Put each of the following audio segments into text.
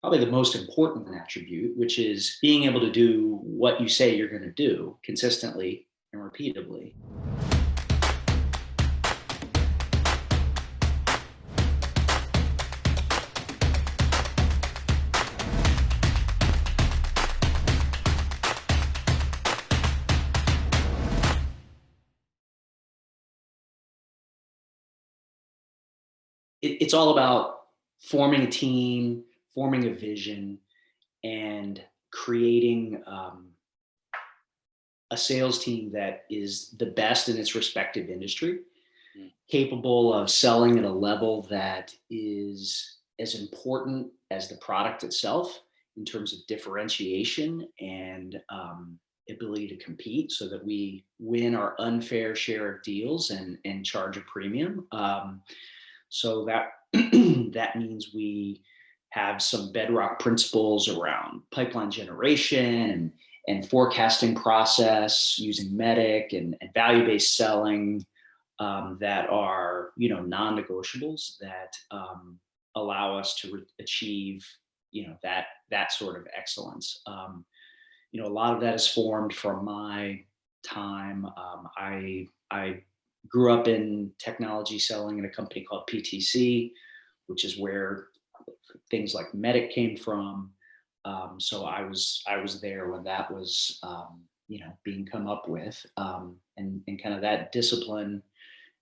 probably the most important attribute, which is being able to do what you say you're going to do consistently and repeatably. It's all about forming a team, forming a vision, and creating a sales team that is the best in its respective industry, Mm. capable of selling at a level that is as important as the product itself in terms of differentiation and ability to compete so that we win our unfair share of deals and charge a premium. So that that means we have some bedrock principles around pipeline generation and forecasting process using MEDIC and value-based selling that are non-negotiables that allow us to achieve that sort of excellence. A lot of that is formed from my time. I grew up in technology selling in a company called PTC, which is where things like Medic came from. So I was there when that was being come up with, and kind of that discipline,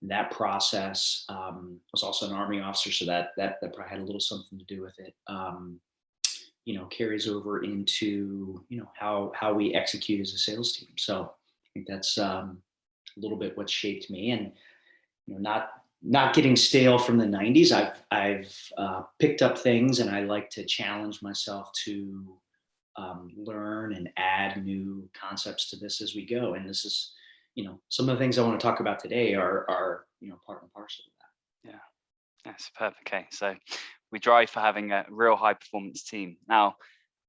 that process. Was also an Army officer, so that probably had a little something to do with it. Carries over into how we execute as a sales team. So I think that's a little bit what shaped me, and not getting stale from the 90s. I've picked up things, and I like to challenge myself to learn and add new concepts to this as we go. And this is, some of the things I want to talk about today are part and parcel of that. Yeah, that's perfect. Okay, so we drive for having a real high performance team. Now,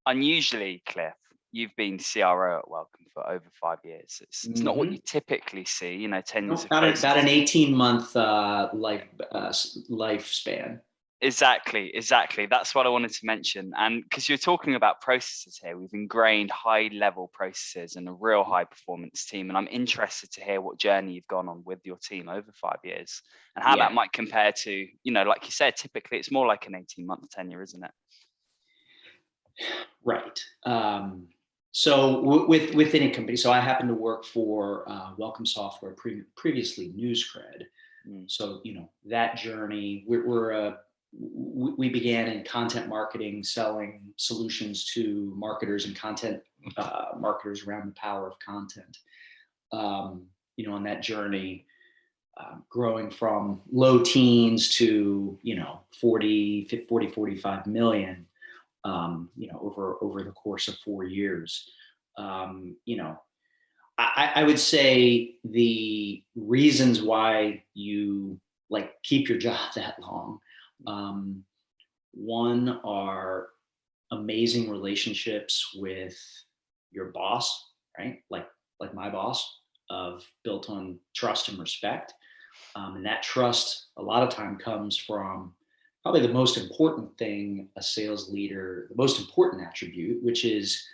unusually, Cliff, you've been CRO at Welcome for over 5 years. It's not what you Hmm. typically see, tens No, of about places. an 18-month lifespan. Exactly. That's what I wanted to mention. And because you're talking about processes here, we've ingrained high level processes and a real high performance team. And I'm interested to hear what journey you've gone on with your team over 5 years and how that Yeah. might compare to, like you said, typically it's more like an 18-month tenure, isn't it? Right. So within a company, so I happen to work for Welcome Software, previously NewsCred. Mm. So that journey, we began in content marketing, selling solutions to marketers and content marketers around the power of content. On that journey, growing from low teens to 45 million, over the course of 4 years. Um, you know, I would say the reasons why you keep your job that long, um, one are amazing relationships with your boss, right? Like my boss, of built on trust and respect. And that trust a lot of time comes from probably the most important thing a sales leader, the most important attribute, which is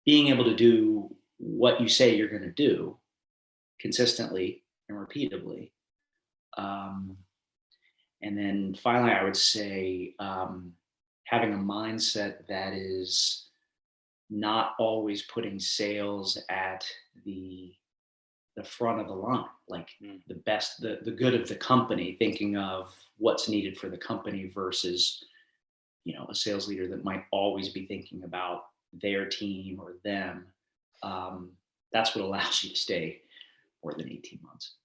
being able to do what you say you're going to do consistently and repeatably. Um, and then finally, I would say having a mindset that is not always putting sales at the front of the line, like Mm. the good of the company, thinking of what's needed for the company versus, a sales leader that might always be thinking about their team or them. Um, that's what allows you to stay more than 18 months.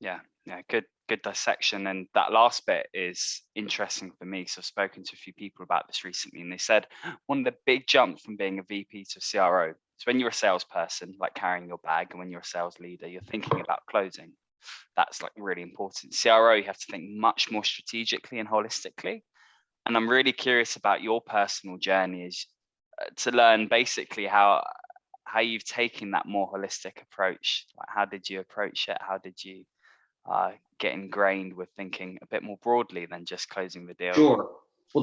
Yeah, good dissection. And that last bit is interesting for me. So I've spoken to a few people about this recently, and they said one of the big jumps from being a VP to a CRO is when you're a salesperson, like carrying your bag, and when you're a sales leader, you're thinking about closing. That's like really important. CRO, you have to think much more strategically and holistically. And I'm really curious about your personal journey is to learn basically how you've taken that more holistic approach. Like, how did you approach it? How did you get ingrained with thinking a bit more broadly than just closing the deal? Sure. Well,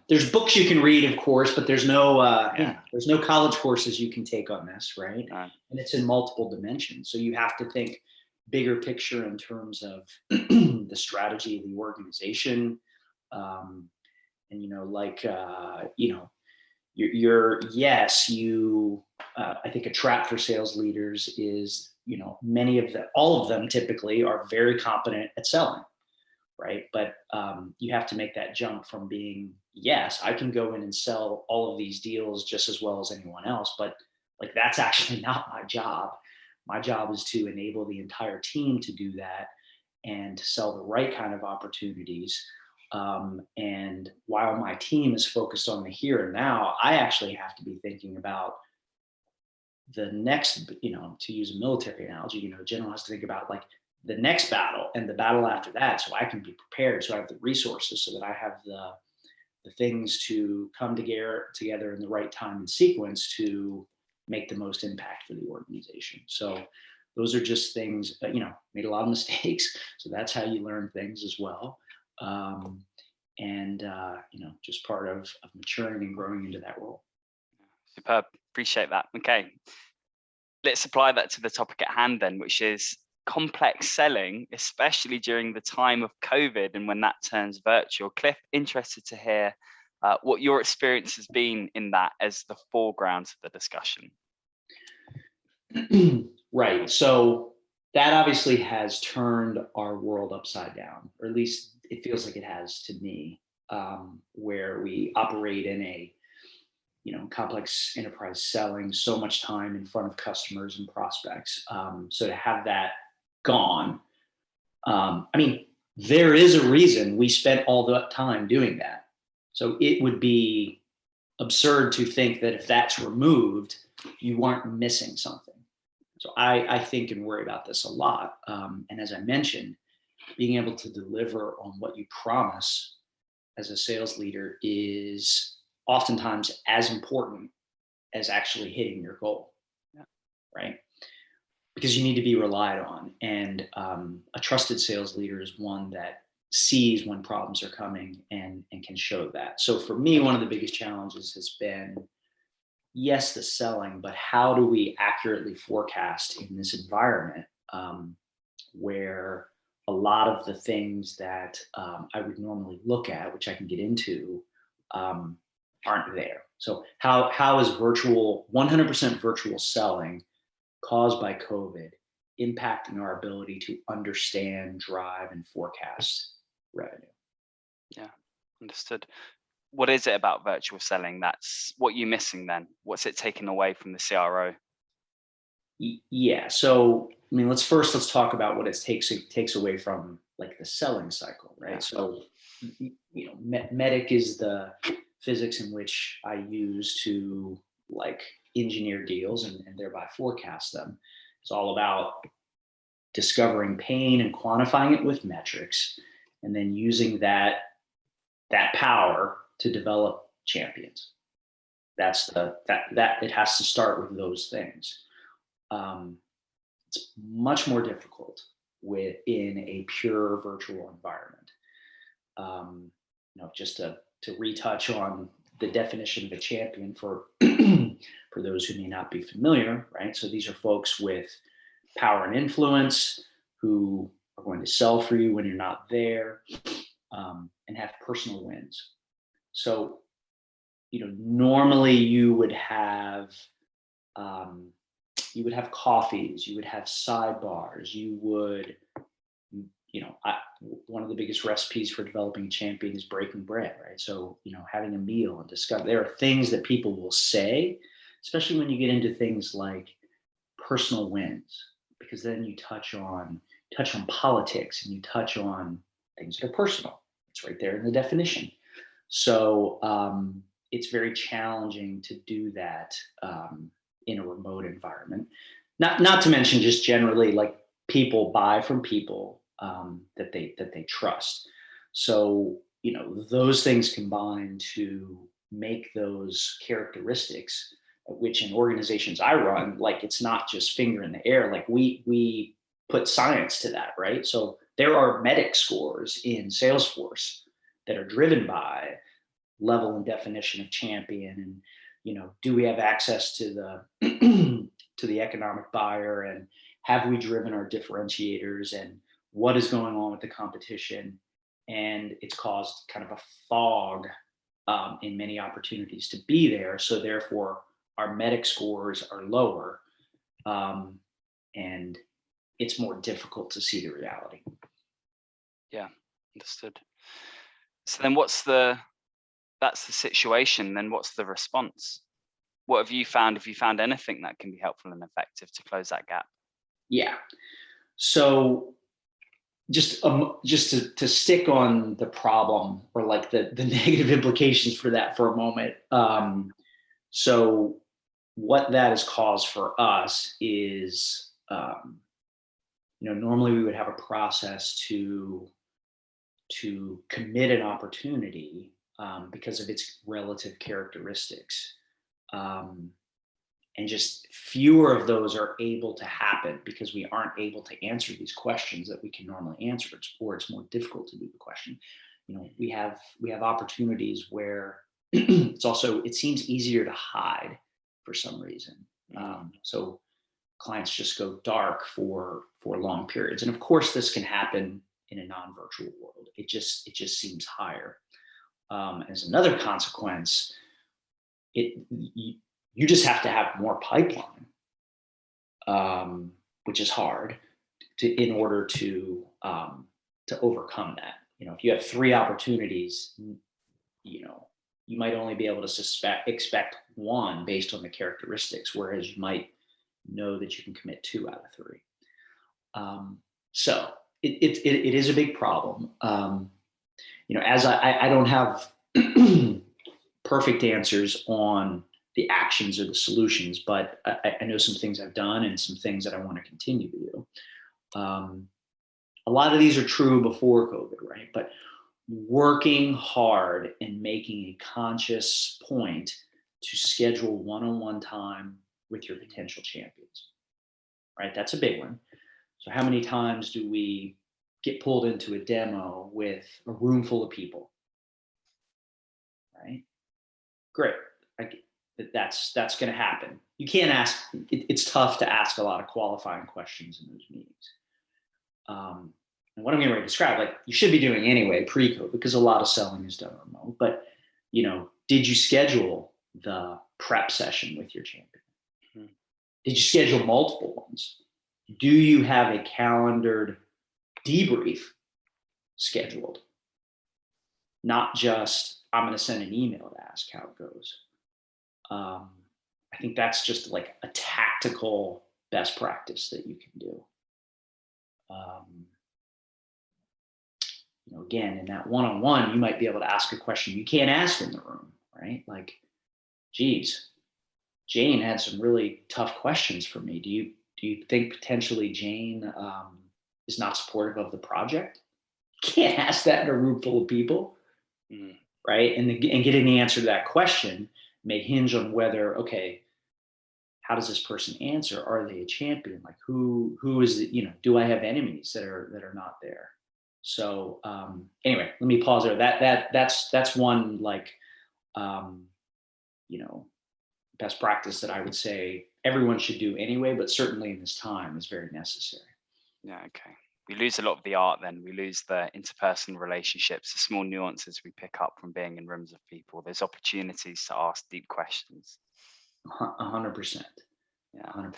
there's books you can read, of course, but there's no, Yeah. there's no college courses you can take on this, right? No. And it's in multiple dimensions. So you have to think bigger picture in terms of the strategy of the organization. Um, and, yes, I think a trap for sales leaders is, all of them typically are very competent at selling, right? But you have to make that jump from being, yes, I can go in and sell all of these deals just as well as anyone else, but like that's actually not my job. My job is to enable the entire team to do that and to sell the right kind of opportunities. And while my team is focused on the here and now, I actually have to be thinking about the next, to use a military analogy, general has to think about like the next battle and the battle after that, so I can be prepared, so I have the resources, so that I have the things to come together in the right time and sequence to make the most impact for the organization. So those are just things that, made a lot of mistakes. So that's how you learn things as well. And just part of maturing and growing into that role. Superb. Appreciate that. Okay. Let's apply that to the topic at hand then, which is complex selling, especially during the time of COVID and when that turns virtual. Cliff, interested to hear what your experience has been in that as the foreground of the discussion. Right. So that obviously has turned our world upside down, or at least it feels like it has to me, where we operate in a complex enterprise selling, so much time in front of customers and prospects. So to have that gone, there is a reason we spent all the time doing that. So it would be absurd to think that if that's removed, you weren't missing something. So I think and worry about this a lot. And as I mentioned, being able to deliver on what you promise as a sales leader is oftentimes as important as actually hitting your goal. Yeah. Right? Because you need to be relied on. And a trusted sales leader is one that sees when problems are coming and can show that. So for me, one of the biggest challenges has been, yes, the selling, but how do we accurately forecast in this environment where a lot of the things that I would normally look at, which I can get into, aren't there. So how is 100% virtual selling caused by COVID impacting our ability to understand, drive, and forecast revenue? Yeah, understood. What is it about virtual selling that's what you're missing then? What's it taking away from the CRO? Yeah. So let's talk about what it takes away from like the selling cycle, right? Yeah. So medic is the physics in which I use to like engineer deals and thereby forecast them. It's all about discovering pain and quantifying it with metrics, and then using that power to develop champions. That's that it has to start with those things. It's much more difficult within a pure virtual environment. Just to retouch on the definition of a champion for for those who may not be familiar, right? So these are folks with power and influence who are going to sell for you when you're not there, and have personal wins. So, normally you would have coffees, you would have sidebars, one of the biggest recipes for developing a champion is breaking bread, right? So, having a meal and discuss, there are things that people will say, especially when you get into things like personal wins, because then you touch on politics and you touch on things that are personal. It's right there in the definition. So it's very challenging to do that in a remote environment. Not to mention just generally, like, people buy from people that they trust. So those things combine to make those characteristics, which in organizations I run, like, it's not just finger in the air. Like, we put science to that, right? So there are medic scores in Salesforce that are driven by level and definition of champion, and do we have access to the to the economic buyer, and have we driven our differentiators, and what is going on with the competition. And it's caused kind of a fog in many opportunities to be there, so therefore our medic scores are lower, and it's more difficult to see the reality. Yeah, understood. So then that's the situation, then what's the response? What have you found? Have you found anything that can be helpful and effective to close that gap? Yeah. So just to stick on the problem, or like the negative implications for that for a moment. So what that has caused for us is, normally we would have a process to commit an opportunity, because of its relative characteristics. Um, and just fewer of those are able to happen because we aren't able to answer these questions that we can normally answer, or it's more difficult to do the question. We have opportunities where it seems easier to hide for some reason. So clients just go dark for long periods, and of course this can happen in a non-virtual world. It just seems higher. As another consequence, you just have to have more pipeline, which is hard in order to overcome that. If you have 3 opportunities, you might only be able to expect 1 based on the characteristics, whereas you might know that you can commit 2 out of 3. So it is a big problem. As I don't have perfect answers on the actions or the solutions, but I know some things I've done and some things that I want to continue to do. A lot of these are true before COVID, right? But working hard and making a conscious point to schedule one-on-one time with your potential champions, right? That's a big one. So how many times do we get pulled into a demo with a room full of people, right? Great. That's going to happen. You can't ask. It's tough to ask a lot of qualifying questions in those meetings. And what I'm getting ready to describe, like you should be doing anyway pre-COVID, because a lot of selling is done remote. But did you schedule the prep session with your champion? Hmm. Did you schedule multiple ones? Do you have a calendared debrief scheduled? Not just, I'm going to send an email to ask how it goes. I think that's just like a tactical best practice that you can do. Again, in that one-on-one, you might be able to ask a question you can't ask in the room, right? Like, geez, Jane had some really tough questions for me. Do you think potentially Jane is not supportive of the project? You can't ask that in a room full of people, right? And getting the answer to that question may hinge on whether, okay, how does this person answer? Are they a champion? Like who is it? Do I have enemies that are not there? So anyway, let me pause there. That's one like best practice that I would say everyone should do anyway, but certainly in this time is very necessary. Yeah, okay. We lose a lot of the art then. We lose the interpersonal relationships, the small nuances we pick up from being in rooms of people. There's opportunities to ask deep questions. 100%. Yeah. 100%.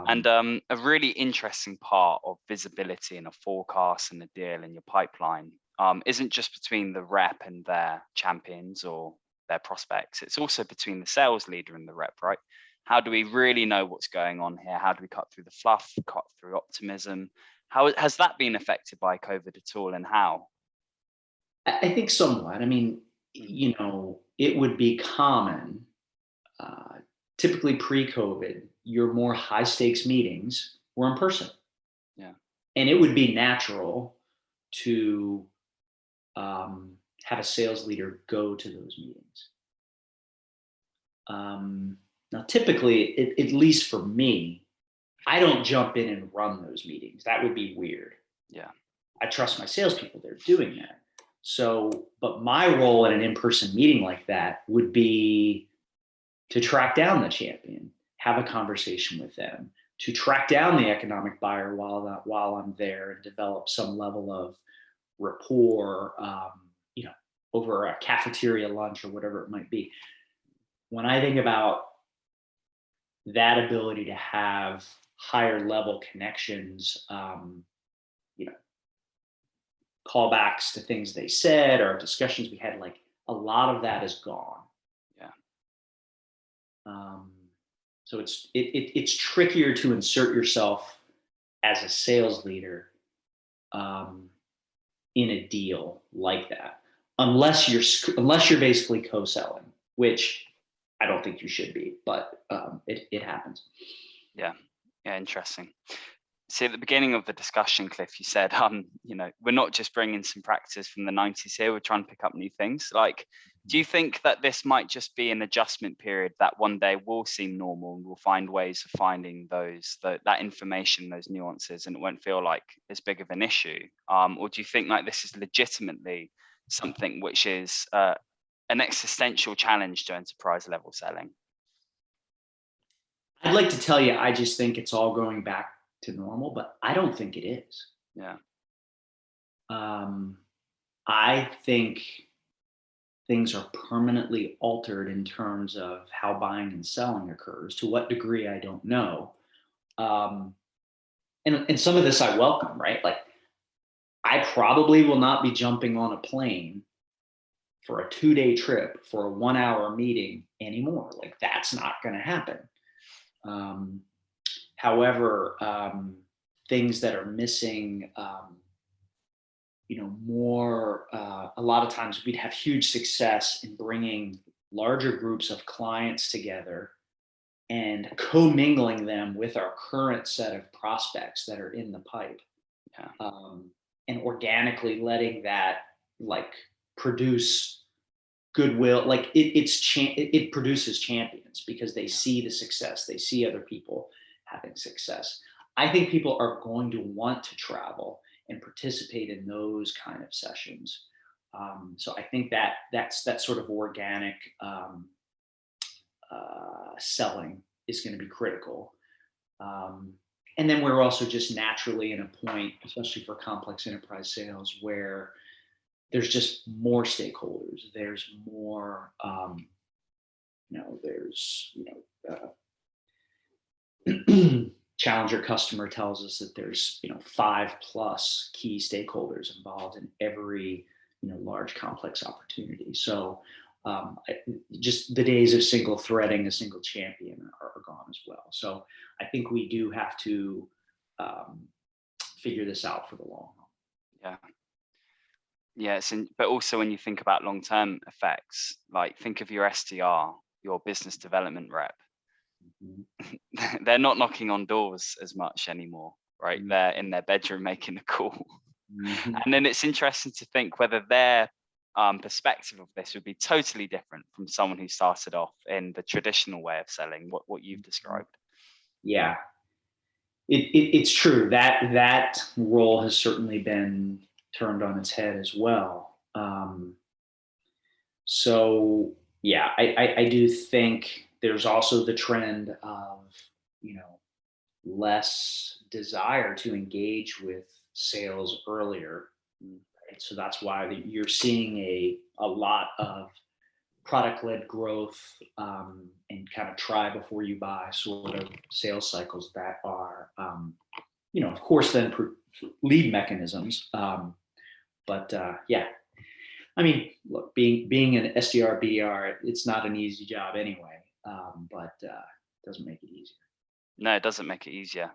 And a really interesting part of visibility in a forecast and a deal in your pipeline isn't just between the rep and their champions or their prospects. It's also between the sales leader and the rep, right? How do we really know what's going on here? How do we cut through the fluff, cut through optimism? How has that been affected by COVID at all, and how? I think somewhat. I mean, it would be common, typically pre-COVID, your more high stakes meetings were in person. Yeah. And it would be natural to have a sales leader go to those meetings. Now, typically, at least for me, I don't jump in and run those meetings. That would be weird. Yeah. I trust my salespeople; they're doing that. So, but my role in an in-person meeting like that would be to track down the champion, have a conversation with them, to track down the economic buyer while I'm there, and develop some level of rapport, over a cafeteria lunch or whatever it might be. When I think about that ability to have higher level connections, you know, callbacks to things they said or discussions we had, like a lot of that is gone. Yeah. Um, so it's trickier to insert yourself as a sales leader um, in a deal like that, unless you're basically co-selling, which I don't think you should be, but it happens. Yeah. Yeah. Interesting. See, at the beginning of the discussion, Cliff, you said, we're not just bringing some practices from the 90s here, we're trying to pick up new things. Like, do you think that this might just be an adjustment period that one day will seem normal and we'll find ways of finding that information, those nuances, and it won't feel like as big of an issue? Or do you think like this is legitimately something which is an existential challenge to enterprise level selling? I'd like to tell you, I just think it's all going back to normal, but I don't think it is. Yeah. Um, I think things are permanently altered in terms of how buying and selling occurs. To what degree, I don't know. Um, and some of this I welcome, right? Like, I probably will not be jumping on a plane for a 2-day trip for a 1 hour meeting anymore. Like, that's not going to happen. Um, However, things that are missing, more, a lot of times we'd have huge success in bringing larger groups of clients together and commingling them with our current set of prospects that are in the pipe, Yeah. and organically letting that like produce goodwill. Like it produces champions because they Yeah. see the success, they see other people having success. I think people are going to want to travel and participate in those kind of sessions. So I think that's that sort of organic selling is going to be critical. Um, and then we're also just naturally in a point, especially for complex enterprise sales, where there's just more stakeholders. There's more, challenger customer tells us that there's 5+ key stakeholders involved in every large complex opportunity. So just the days of single threading a single champion are gone as well. So I think we do have to um, figure this out for the long haul. Yeah. Yeah, but also when you think about long-term effects, like think of your SDR, your business development rep. Mhm. They're not knocking on doors as much anymore, right? Mhm. They're in their bedroom making a call. Mhm. And then it's interesting to think whether their perspective of this would be totally different from someone who started off in the traditional way of selling, what you've described. Yeah, it's true that that role has certainly been turned on its head as well. So yeah, I do think there's also the trend of you know less desire to engage with sales earlier. Right? So that's why you're seeing a lot of product-led growth, and kind of try before you buy sort of sales cycles that are, of course, then lead mechanisms. But yeah, I mean, look, being an SDR BDR, it's not an easy job anyway, but it doesn't make it easier. No, it doesn't make it easier.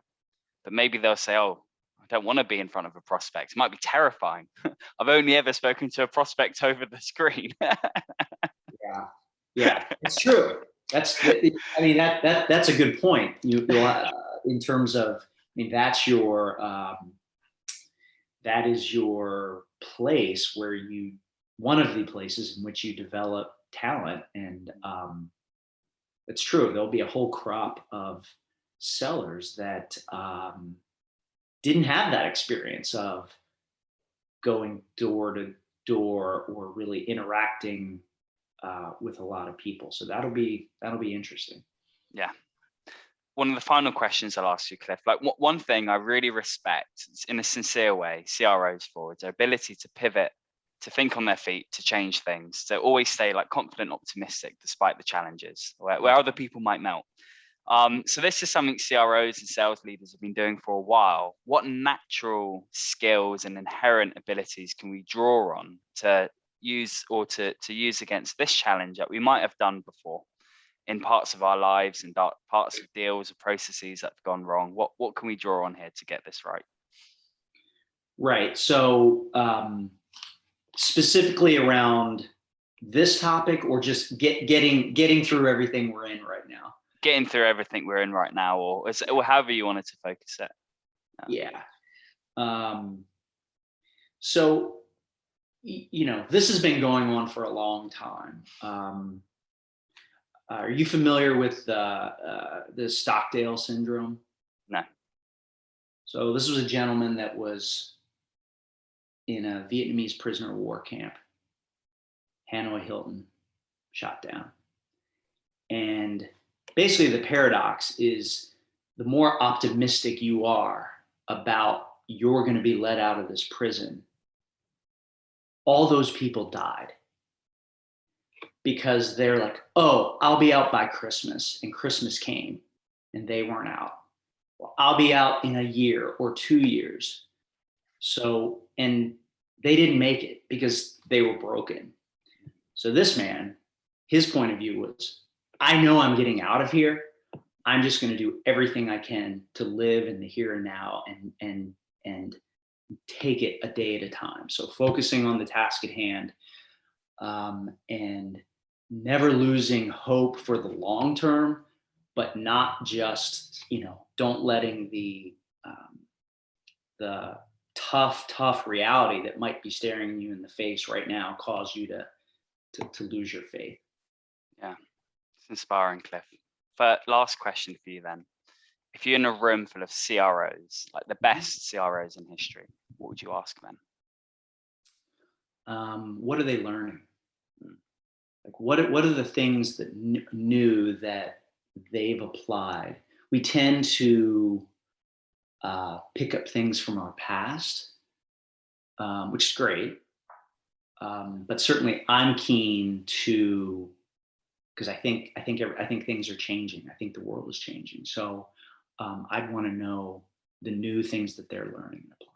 But maybe they'll say, "Oh, I don't want to be in front of a prospect. It might be terrifying. I've only ever spoken to a prospect over the screen." Yeah, yeah, it's true. I mean, that's a good point. In terms of, I mean, that is your place where one of the places in which you develop talent, and it's true. There'll be a whole crop of sellers that didn't have that experience of going door to or really interacting with a lot of people. So that'll be interesting. Yeah. One of the final questions I'll ask you, Cliff, like one thing I really respect in a sincere way, CROs for, is their ability to pivot, to think on their feet, to change things, to always stay like confident, optimistic, despite the challenges where other people might melt. So this is something CROs and sales leaders have been doing for a while. What natural skills and inherent abilities can we draw on to use or to use against this challenge that we might have done before in parts of our lives and parts of deals or processes that have gone wrong? What can we draw on here to get this right? Right. So specifically around this topic, or just getting through everything we're in right now? Getting through everything we're in right now, or however you wanted to focus it. Yeah. So, this has been going on for a long time. Are you familiar with the Stockdale syndrome? No. So this was a gentleman that was in a Vietnamese prisoner of war camp, Hanoi Hilton, shot down. And basically the paradox is, the more optimistic you are about you're going to be let out of this prison, all those people died because they're like, oh, I'll be out by Christmas, and Christmas came and they weren't out. Well, I'll be out in a year or 2 years. So, and they didn't make it because they were broken. So this man, his point of view was, I know I'm getting out of here. I'm just going to do everything I can to live in the here and now, and take it a day at a time. So focusing on the task at hand, and never losing hope for the long term, but not just, don't letting the tough reality that might be staring you in the face right now cause you to lose your faith. Yeah, it's inspiring, Cliff. But last question for you then. If you're in a room full of CROs, like the best CROs in history, what would you ask them? What are they learning? Like, what are the things that new that they've applied? We tend to pick up things from our past, which is great. But certainly, I'm keen to, because I think things are changing. I think the world is changing. So I'd want to know the new things that they're learning and applying.